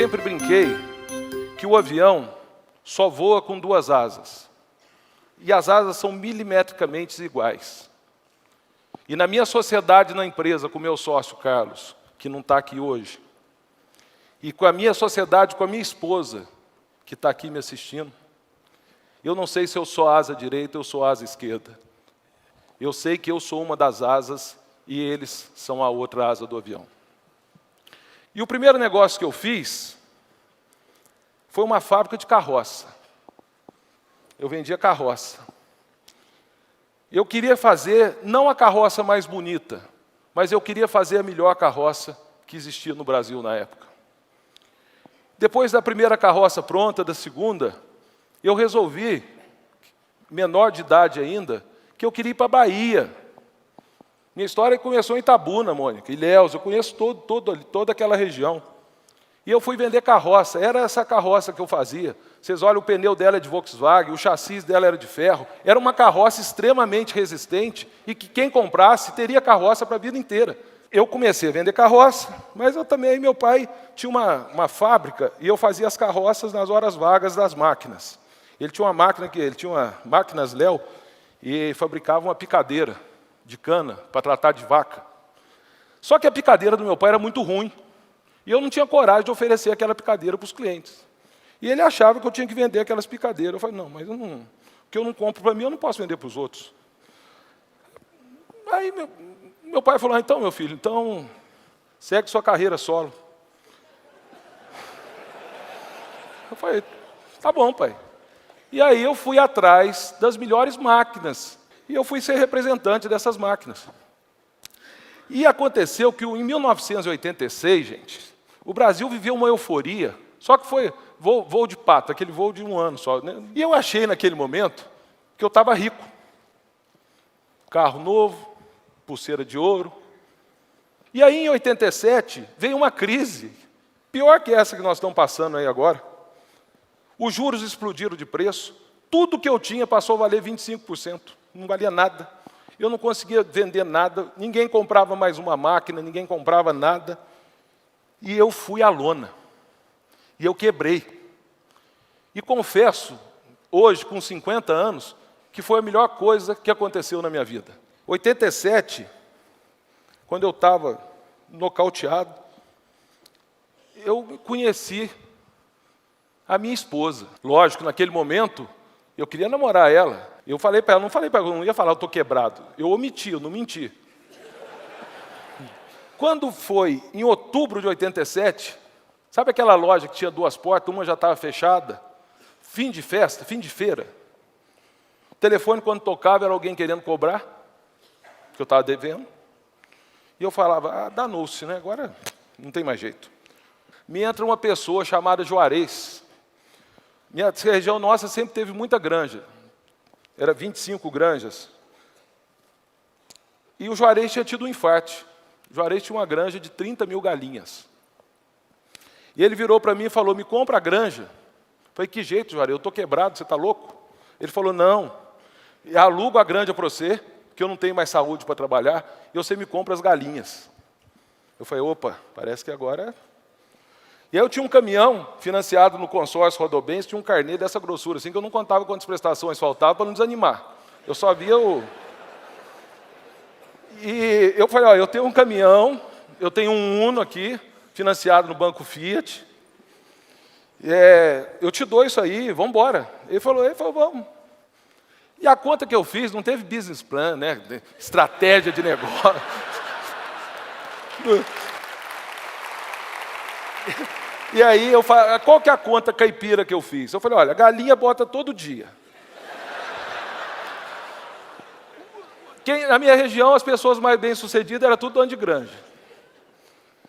sempre brinquei que o avião só voa com duas asas. E as asas são milimetricamente iguais. E na minha sociedade na empresa, com o meu sócio Carlos, que não está aqui hoje, e com a minha sociedade com a minha esposa, que está aqui me assistindo, eu não sei se eu sou asa direita ou sou asa esquerda. Eu sei que eu sou uma das asas e eles são a outra asa do avião. E o primeiro negócio que eu fiz foi uma fábrica de carroça. Eu vendia carroça. Eu queria fazer, não a carroça mais bonita, mas eu queria fazer a melhor carroça que existia no Brasil na época. Depois da primeira carroça pronta, da segunda, eu resolvi, menor de idade ainda, que eu queria ir para a Bahia. Minha história começou em Itabuna, Mônica, Ilhéus, eu conheço toda aquela região. E eu fui vender carroça, era essa carroça que eu fazia. Vocês olham, o pneu dela é de Volkswagen, o chassi dela era de ferro. Era uma carroça extremamente resistente e que quem comprasse teria carroça para a vida inteira. Eu comecei a vender carroça, mas eu também, meu pai tinha uma fábrica e eu fazia as carroças nas horas vagas das máquinas. Ele tinha uma máquinas Léo e fabricava uma picadeira de cana para tratar de vaca. Só que a picadeira do meu pai era muito ruim. E eu não tinha coragem de oferecer aquela picadeira para os clientes. E ele achava que eu tinha que vender aquelas picadeiras. Eu falei, não, mas o que eu não compro para mim, eu não posso vender para os outros. Aí meu pai falou, então, meu filho, então segue sua carreira solo. Eu falei, tá bom, pai. E aí eu fui atrás das melhores máquinas. E eu fui ser representante dessas máquinas. E aconteceu que em 1986, gente, o Brasil viveu uma euforia, só que foi voo de pato, aquele voo de um ano só. Né? E eu achei naquele momento que eu estava rico. Carro novo, pulseira de ouro. E aí, em 87, veio uma crise, pior que essa que nós estamos passando aí agora. Os juros explodiram de preço, tudo que eu tinha passou a valer 25%, não valia nada. Eu não conseguia vender nada, ninguém comprava mais uma máquina, ninguém comprava nada. E eu fui à lona. E eu quebrei. E confesso, hoje, com 50 anos, que foi a melhor coisa que aconteceu na minha vida. 87, quando eu estava nocauteado, eu conheci a minha esposa. Lógico, naquele momento, eu queria namorar ela. Eu falei para ela, eu não ia falar, eu estou quebrado. Eu omiti, eu não menti. Quando foi em outubro de 87, sabe aquela loja que tinha duas portas, uma já estava fechada? Fim de festa, fim de feira. O telefone, quando tocava, era alguém querendo cobrar, que eu estava devendo. E eu falava, danou-se, né? Agora não tem mais jeito. Me entra uma pessoa chamada Juarez. Minha região nossa sempre teve muita granja. Era 25 granjas. E o Juarez tinha tido um infarte. O Juarez tinha uma granja de 30 mil galinhas. E ele virou para mim e falou, me compra a granja. Eu falei, que jeito, Juarez? Eu estou quebrado, você está louco? Ele falou, não, eu alugo a granja para você, porque eu não tenho mais saúde para trabalhar, e você me compra as galinhas. Eu falei, opa, parece que agora... E aí eu tinha um caminhão financiado no consórcio Rodobens, tinha um carnê dessa grossura, assim, que eu não contava quantas prestações faltavam para não desanimar. Eu só via o... E eu falei, eu tenho um caminhão, eu tenho um Uno aqui, financiado no Banco Fiat, eu te dou isso aí, vamos embora. Ele falou, vamos. E a conta que eu fiz, não teve business plan, né? Estratégia de negócio. E aí, eu falei, qual que é a conta caipira que eu fiz? Eu falei, olha, a galinha bota todo dia. Na minha região, as pessoas mais bem-sucedidas eram tudo dono de granja.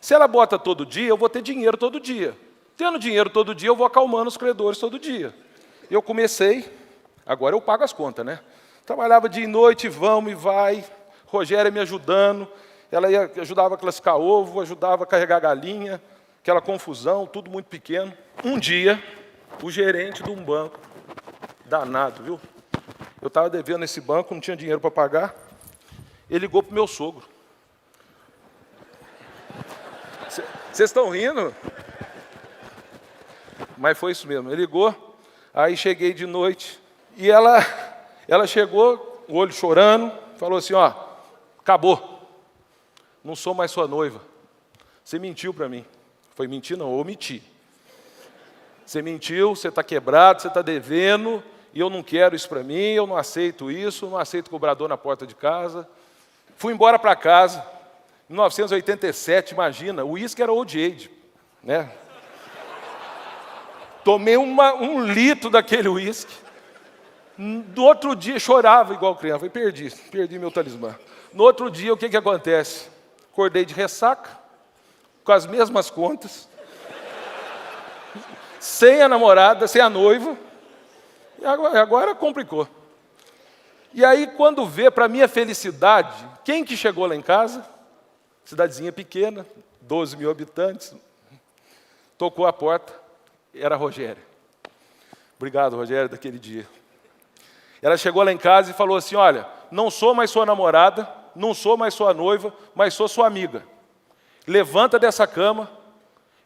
Se ela bota todo dia, eu vou ter dinheiro todo dia. Tendo dinheiro todo dia, eu vou acalmando os credores todo dia. Eu comecei, agora eu pago as contas, né? Trabalhava dia e noite, vamos e vai. Rogéria me ajudando, ela ajudava a classificar ovo, ajudava a carregar galinha. Aquela confusão, tudo muito pequeno. Um dia, o gerente de um banco, danado, viu? Eu estava devendo nesse banco, não tinha dinheiro para pagar. Ele ligou para o meu sogro. Vocês estão rindo? mas foi isso mesmo. Ele ligou, aí cheguei de noite, e ela chegou, o olho chorando, falou assim, ó, acabou, não sou mais sua noiva. Você mentiu para mim. Foi mentir não, eu omiti. Você mentiu, você está quebrado, você está devendo, e eu não quero isso para mim, eu não aceito isso, não aceito cobrador na porta de casa. Fui embora para casa, em 1987, imagina, o uísque era old age, né? Tomei um litro daquele uísque. No outro dia, chorava igual criança. Falei, perdi meu talismã. No outro dia, o que acontece? Acordei de ressaca, com as mesmas contas, sem a namorada, sem a noiva, e agora complicou. E aí, quando vê, para minha felicidade, quem que chegou lá em casa? Cidadezinha pequena, 12 mil habitantes, tocou a porta, era a Rogéria. Obrigado, Rogéria, daquele dia. Ela chegou lá em casa e falou assim, olha, não sou mais sua namorada, não sou mais sua noiva, mas sou sua amiga. Levanta dessa cama,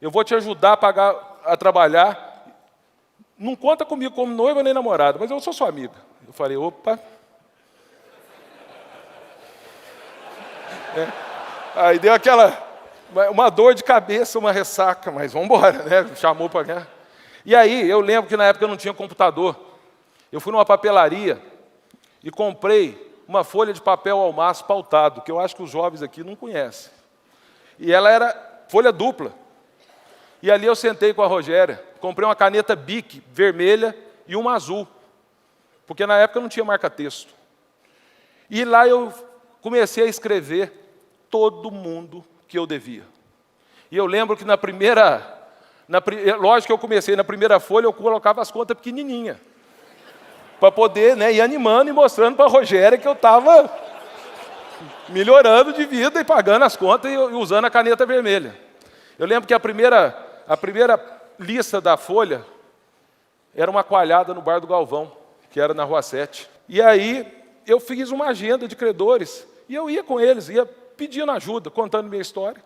eu vou te ajudar a trabalhar. Não conta comigo como noiva nem namorada, mas eu sou sua amiga. Eu falei, opa. Aí deu uma dor de cabeça, uma ressaca, mas vamos embora, né? Chamou para cá. E aí, eu lembro que na época eu não tinha computador. Eu fui numa papelaria e comprei uma folha de papel ao maço pautado, que eu acho que os jovens aqui não conhecem. E ela era folha dupla. E ali eu sentei com a Rogéria, comprei uma caneta Bic vermelha e uma azul, porque na época não tinha marca-texto. E lá eu comecei a escrever todo mundo que eu devia. E eu lembro que lógico que eu comecei na primeira folha, eu colocava as contas pequenininhas, para poder, né, ir animando e mostrando para a Rogéria que eu estava melhorando de vida e pagando as contas e usando a caneta vermelha. Eu lembro que a primeira lista da folha era uma coalhada no bar do Galvão, que era na Rua 7. E aí eu fiz uma agenda de credores e eu ia com eles, ia pedindo ajuda, contando minha história.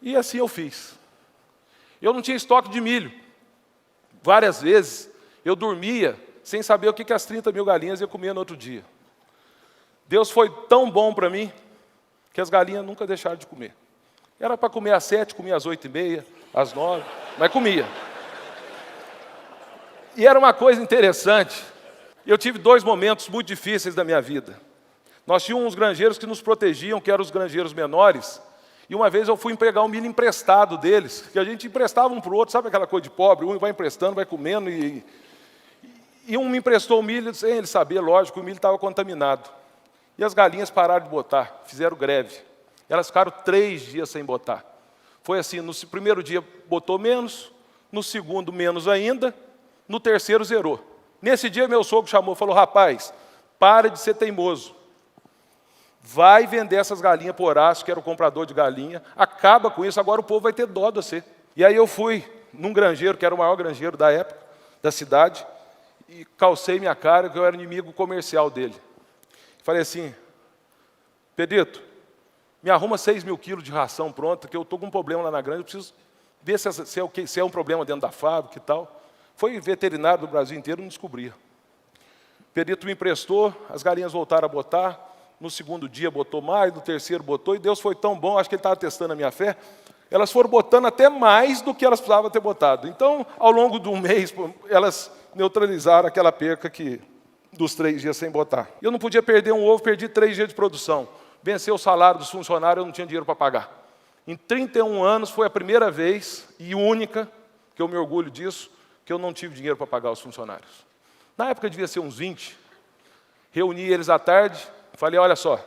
E assim eu fiz. Eu não tinha estoque de milho. Várias vezes eu dormia sem saber o que as 30 mil galinhas ia comer no outro dia. Deus foi tão bom para mim que as galinhas nunca deixaram de comer. Era para comer às 7, comia às 8h30, às 9, mas comia. E era uma coisa interessante. Eu tive 2 momentos muito difíceis da minha vida. Nós tínhamos uns granjeiros que nos protegiam, que eram os granjeiros menores, e uma vez eu fui pegar um milho emprestado deles, que a gente emprestava um para o outro, sabe aquela coisa de pobre? Um vai emprestando, vai comendo, e um me emprestou o milho, sem ele saber, lógico, o milho estava contaminado. E as galinhas pararam de botar, fizeram greve. Elas ficaram 3 dias sem botar. Foi assim, no primeiro dia botou menos, no segundo menos ainda, no terceiro zerou. Nesse dia meu sogro chamou e falou, rapaz, para de ser teimoso. Vai vender essas galinhas por Horácio, que era o comprador de galinha, acaba com isso, agora o povo vai ter dó de você. E aí eu fui num granjeiro, que era o maior granjeiro da época, da cidade, e calcei minha cara, que eu era inimigo comercial dele. Falei assim, Pedrito, me arruma 6 mil quilos de ração pronta, que eu estou com um problema lá na granja, eu preciso ver se é um problema dentro da fábrica e tal. Foi veterinário do Brasil inteiro, não descobria. Pedrito me emprestou, as galinhas voltaram a botar, no segundo dia botou mais, no terceiro botou, e Deus foi tão bom, acho que Ele estava testando a minha fé, elas foram botando até mais do que elas precisavam ter botado. Então, ao longo de um mês, elas neutralizaram aquela perca dos 3 dias sem botar. Eu não podia perder um ovo, perdi 3 dias de produção. Venceu o salário dos funcionários, eu não tinha dinheiro para pagar. Em 31 anos, foi a primeira vez, e única, que eu me orgulho disso, que eu não tive dinheiro para pagar os funcionários. Na época devia ser uns 20. Reuni eles à tarde, falei, olha só,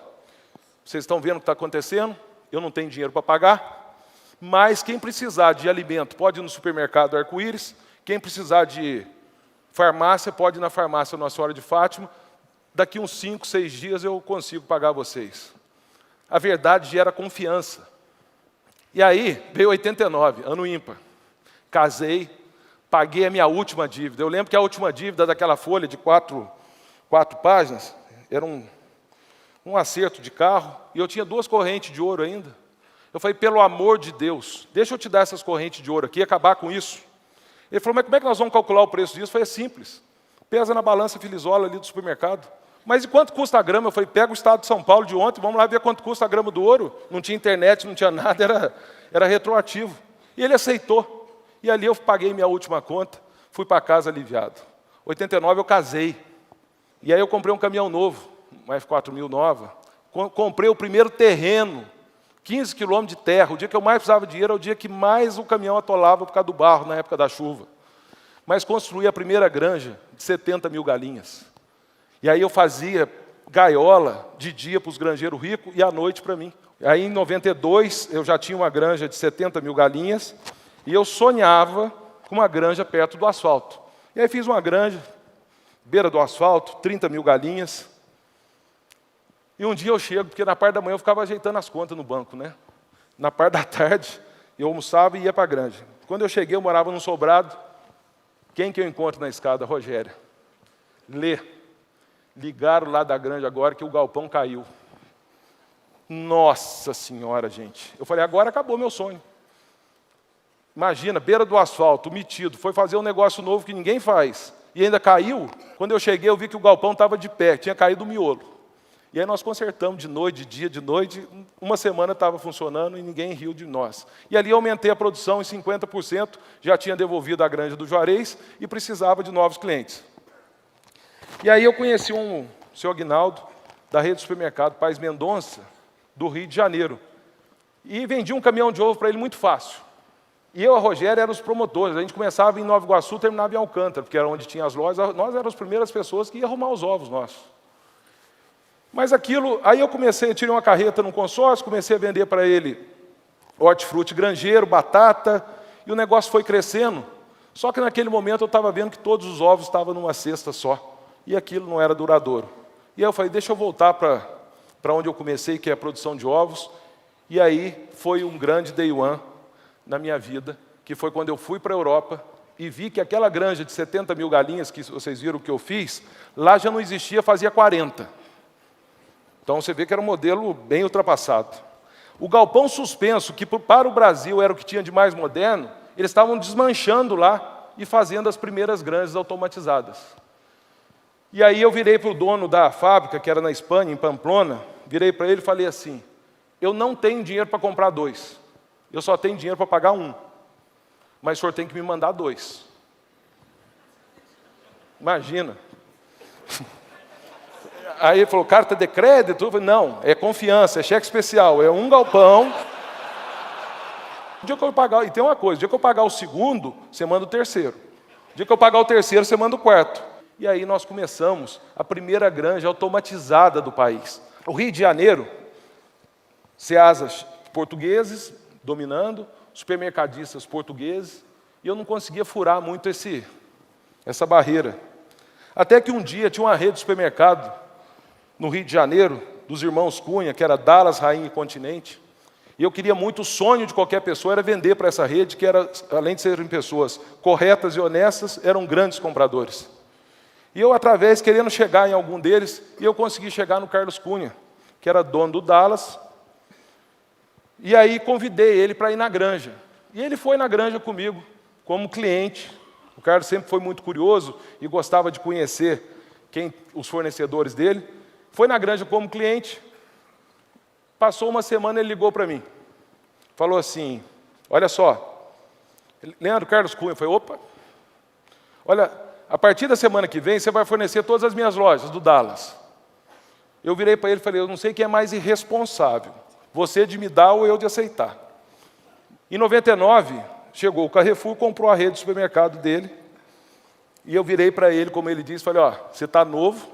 vocês estão vendo o que está acontecendo? Eu não tenho dinheiro para pagar, mas quem precisar de alimento pode ir no supermercado Arco-Íris, quem precisar de farmácia pode ir na farmácia Nossa Senhora de Fátima, daqui uns 5, 6 dias eu consigo pagar vocês. A verdade gera confiança. E aí, veio 89, ano ímpar. Casei, paguei a minha última dívida. Eu lembro que a última dívida daquela folha de 4 páginas, era um acerto de carro, e eu tinha 2 correntes de ouro ainda. Eu falei, pelo amor de Deus, deixa eu te dar essas correntes de ouro aqui e acabar com isso. Ele falou, mas como é que nós vamos calcular o preço disso? Eu falei, é simples. Pesa na balança Filizola ali do supermercado. Mas e quanto custa a grama? Eu falei, pega o estado de São Paulo de ontem, vamos lá ver quanto custa a grama do ouro. Não tinha internet, não tinha nada, era retroativo. E ele aceitou. E ali eu paguei minha última conta, fui para casa aliviado. Em 89 eu casei. E aí eu comprei um caminhão novo, uma F4000 nova. Comprei o primeiro terreno, 15 quilômetros de terra. O dia que eu mais precisava de dinheiro era o dia que mais o caminhão atolava por causa do barro, na época da chuva. Mas construí a primeira granja de 70 mil galinhas. E aí eu fazia gaiola de dia para os granjeiros ricos e à noite para mim. Aí em 92 eu já tinha uma granja de 70 mil galinhas e eu sonhava com uma granja perto do asfalto. E aí fiz uma granja, beira do asfalto, 30 mil galinhas. E um dia eu chego, porque na parte da manhã eu ficava ajeitando as contas no banco, né? Na parte da tarde eu almoçava e ia para a granja. Quando eu cheguei eu morava num sobrado. Quem que eu encontro na escada? Rogéria. Ligaram lá da granja agora que o galpão caiu. Nossa Senhora, gente. Eu falei, agora acabou meu sonho. Imagina, beira do asfalto, metido, foi fazer um negócio novo que ninguém faz. E ainda caiu. Quando eu cheguei, eu vi que o galpão estava de pé, tinha caído o miolo. E aí nós consertamos de noite, de dia, de noite. Uma semana estava funcionando e ninguém riu de nós. E ali eu aumentei a produção em 50%, já tinha devolvido a granja do Juarez e precisava de novos clientes. E aí eu conheci o senhor Aguinaldo, da rede de supermercado Paz Mendonça, do Rio de Janeiro. E vendi um caminhão de ovo para ele muito fácil. E eu e a Rogéria éramos os promotores. A gente começava em Nova Iguaçu, terminava em Alcântara, porque era onde tinha as lojas. Nós éramos as primeiras pessoas que iam arrumar os ovos nossos. Mas aquilo, aí eu tirei uma carreta num consórcio, comecei a vender para ele hortifruti granjeiro, batata, e o negócio foi crescendo. Só que naquele momento eu estava vendo que todos os ovos estavam numa cesta só. E aquilo não era duradouro. E aí eu falei, deixa eu voltar para onde eu comecei, que é a produção de ovos. E aí foi um grande day one na minha vida, que foi quando eu fui para a Europa e vi que aquela granja de 70 mil galinhas, que vocês viram o que eu fiz, lá já não existia, fazia 40. Então você vê que era um modelo bem ultrapassado. O galpão suspenso, que para o Brasil era o que tinha de mais moderno, eles estavam desmanchando lá e fazendo as primeiras granjas automatizadas. E aí eu virei para o dono da fábrica, que era na Espanha, em Pamplona, virei para ele e falei assim, eu não tenho dinheiro para comprar 2, eu só tenho dinheiro para pagar 1, mas o senhor tem que me mandar 2. Imagina. Aí ele falou, carta de crédito? Eu falei, não, é confiança, é cheque especial, é um galpão. O dia que eu pagar, e tem uma coisa, o dia que eu pagar o segundo, você manda o terceiro. O dia que eu pagar o terceiro, você manda o quarto. E aí nós começamos a primeira granja automatizada do país. O Rio de Janeiro, ceasas portugueses dominando, supermercadistas portugueses, e eu não conseguia furar muito essa barreira. Até que um dia tinha uma rede de supermercado no Rio de Janeiro, dos irmãos Cunha, que era Dallas, Rainha e Continente, e eu queria muito, o sonho de qualquer pessoa era vender para essa rede, que era, além de serem pessoas corretas e honestas, eram grandes compradores. E eu, através, querendo chegar em algum deles, e eu consegui chegar no Carlos Cunha, que era dono do Dallas, e aí convidei ele para ir na granja. E ele foi na granja comigo, como cliente. O Carlos sempre foi muito curioso e gostava de conhecer os fornecedores dele. Foi na granja como cliente. Passou uma semana, ele ligou para mim. Falou assim, olha só, Leandro Carlos Cunha. Eu falei, opa, olha, a partir da semana que vem, você vai fornecer todas as minhas lojas do Dallas. Eu virei para ele e falei, eu não sei quem é mais irresponsável, você de me dar ou eu de aceitar. Em 99, chegou o Carrefour, comprou a rede de supermercado dele, e eu virei para ele, como ele disse, falei, ó, você está novo,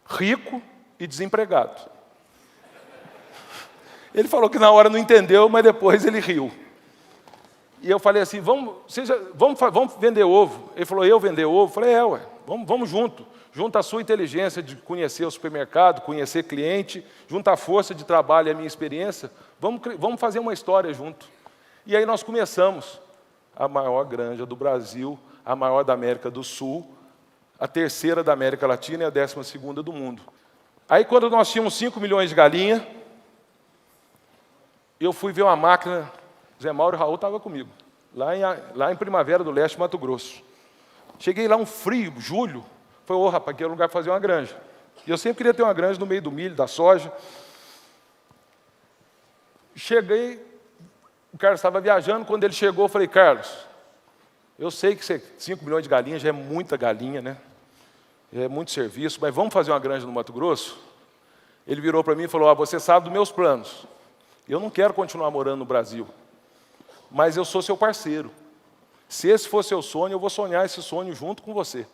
rico e desempregado. Ele falou que na hora não entendeu, mas depois ele riu. E eu falei assim, vamos vender ovo. Ele falou, eu vender ovo? Eu falei, ué, vamos junto. Junta a sua inteligência de conhecer o supermercado, conhecer cliente, junta a força de trabalho e a minha experiência, vamos fazer uma história junto. E aí nós começamos a maior granja do Brasil, a maior da América do Sul, a terceira da América Latina e a 12ª do mundo. Aí quando nós tínhamos 5 milhões de galinhas, eu fui ver uma máquina, Zé Mauro e Raul estavam comigo. lá em Primavera do Leste, Mato Grosso. Cheguei lá um frio, julho, falei, ô rapaz, aqui é o lugar para fazer uma granja. E eu sempre queria ter uma granja no meio do milho, da soja. Cheguei, o Carlos estava viajando, quando ele chegou, eu falei, Carlos, eu sei que 5 milhões de galinhas já é muita galinha, né? É muito serviço, mas vamos fazer uma granja no Mato Grosso? Ele virou para mim e falou, você sabe dos meus planos. Eu não quero continuar morando no Brasil, mas eu sou seu parceiro. Se esse for seu sonho, eu vou sonhar esse sonho junto com você.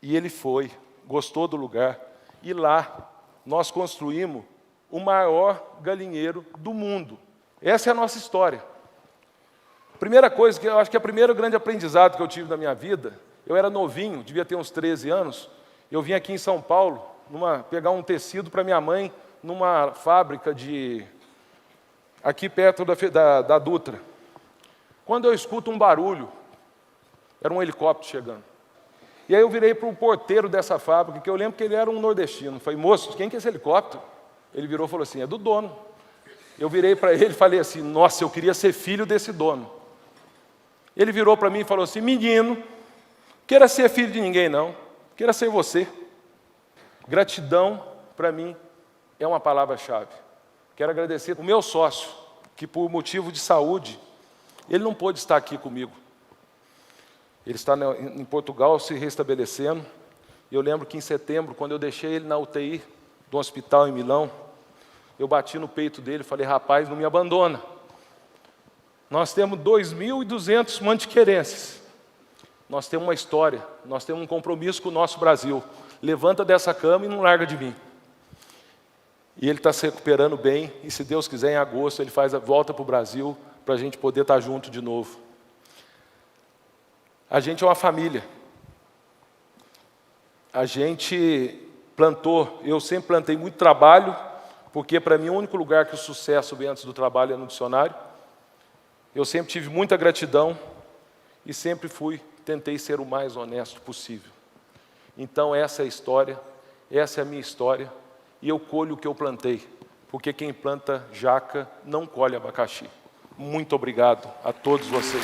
E ele foi, gostou do lugar, e lá nós construímos o maior galinheiro do mundo. Essa é a nossa história. Primeira coisa, que eu acho que é o primeiro grande aprendizado que eu tive na minha vida, eu era novinho, devia ter uns 13 anos, eu vim aqui em São Paulo, pegar um tecido para minha mãe, numa fábrica aqui perto da Dutra. Quando eu escuto um barulho, era um helicóptero chegando. E aí eu virei para o porteiro dessa fábrica, que eu lembro que ele era um nordestino. Falei, moço, quem que é esse helicóptero? Ele virou e falou assim, é do dono. Eu virei para ele e falei assim, nossa, eu queria ser filho desse dono. Ele virou para mim e falou assim, menino, queira ser filho de ninguém não, queira ser você. Gratidão, para mim, é uma palavra-chave. Quero agradecer o meu sócio, que por motivo de saúde, ele não pôde estar aqui comigo. Ele está em Portugal se restabelecendo. Eu lembro que em setembro, quando eu deixei ele na UTI do hospital em Milão, eu bati no peito dele e falei, rapaz, não me abandona. Nós temos 2.200 mantiquerenses. Nós temos uma história, nós temos um compromisso com o nosso Brasil. Levanta dessa cama e não larga de mim. E ele está se recuperando bem, e se Deus quiser, em agosto, ele faz a volta para o Brasil, para a gente poder estar junto de novo. A gente é uma família. A gente plantou, eu sempre plantei muito trabalho, porque para mim o único lugar que o sucesso vem antes do trabalho é no dicionário. Eu sempre tive muita gratidão e sempre tentei ser o mais honesto possível. Então essa é a história, essa é a minha história, e eu colho o que eu plantei, porque quem planta jaca não colhe abacaxi. Muito obrigado a todos vocês.